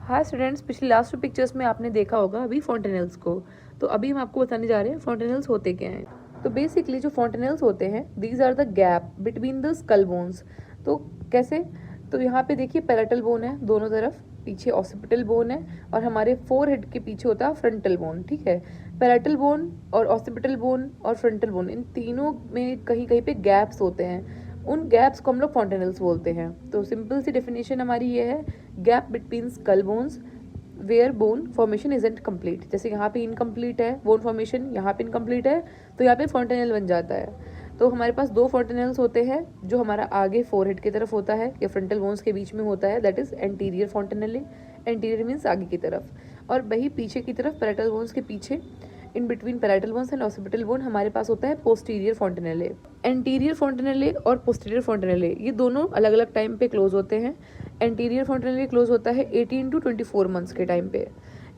हाँ स्टूडेंट्स, पिछले last pictures में आपने देखा होगा अभी फॉन्टेनल्स को। तो अभी हम आपको बताने जा रहे हैं फॉन्टेनल्स होते क्या हैं। तो बेसिकली जो फॉन्टेनल्स होते हैं, these are the gap between the skull bones. तो कैसे? तो यहाँ पे देखिए पैराटल बोन है दोनों तरफ, पीछे ऑसिपिटल बोन है और हमारे फोरहेड के पीछे होता है फ्रंटल बोन। ठीक है, पैराटल बोन और ऑसिपिटल बोन और फ्रंटल बोन, इन तीनों में कहीं कहीं पे गैप्स होते हैं। उन गैप्स को हम लोग फॉन्टेनल्स बोलते हैं। तो सिंपल सी डेफिनेशन हमारी ये है, gap between skull bones where bone formation isn't complete. जैसे यहाँ पे इनकम्प्लीट है बोन फॉर्मेशन, यहाँ पे इनकम्प्लीट है, तो यहाँ पे फॉन्टेनल बन जाता है। तो हमारे पास दो फॉन्टेनल्स होते हैं, जो हमारा आगे फोरहेड की तरफ होता है या फ्रंटल बोन्स के बीच में होता है, that is anterior fontanelle. Anterior means आगे की तरफ, और वही पीछे की तरफ पैराटल बोन्स के पीछे in between parietal bones and occipital bone हमारे पास होता है पोस्टीरियर फॉन्टेनले। एंटीरियर फॉन्टेनले और पोस्टीरियर फॉन्टेनले ये दोनों अलग अलग टाइम पे क्लोज होते हैं। एंटीरियर फॉन्टेनले क्लोज होता है 18 to 24 मंथ्स के टाइम पे।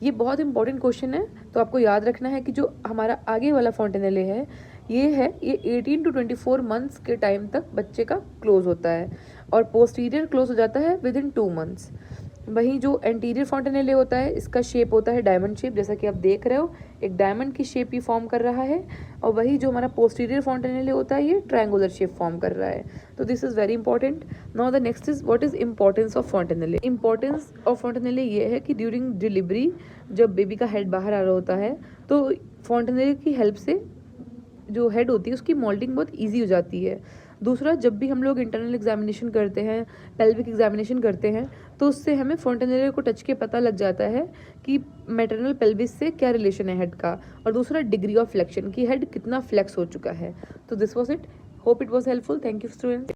ये बहुत इंपॉर्टेंट क्वेश्चन है, तो आपको याद रखना है कि जो हमारा आगे वाला फॉन्टेनले है ये 18 to 24 मंथ्स के टाइम तक बच्चे का क्लोज होता है, और पोस्टीरियर क्लोज हो जाता है विद इन 2 मंथ्स। वहीं जो एंटीरियर फॉन्टेनले होता है, इसका शेप होता है डायमंड शेप, जैसा कि आप देख रहे हो एक डायमंड की शेप ही फॉर्म कर रहा है। और वही जो हमारा पोस्टीरियर फॉन्टेनले होता है, ये ट्रायंगुलर शेप फॉर्म कर रहा है। तो this is very important. Now the next is what is importance of fontanelle. Importance of fontanelle ये है कि ड्यूरिंग डिलीवरी जब बेबी का हेड बाहर आ रहा होता है, तो फॉन्टेनले की हेल्प से जो हेड होती है उसकी मोल्डिंग बहुत ईजी हो जाती है। दूसरा, जब भी हम लोग इंटरनल एग्जामिनेशन करते हैं, पेल्विक एग्जामिनेशन करते हैं, तो उससे हमें फॉन्टेनले को टच के पता लग जाता है कि मैटरनल पेल्विस से क्या रिलेशन है हेड का, और दूसरा डिग्री ऑफ फ्लेक्शन, कि हेड कितना फ्लेक्स हो चुका है। तो this was it, hope it was helpful. Thank you students.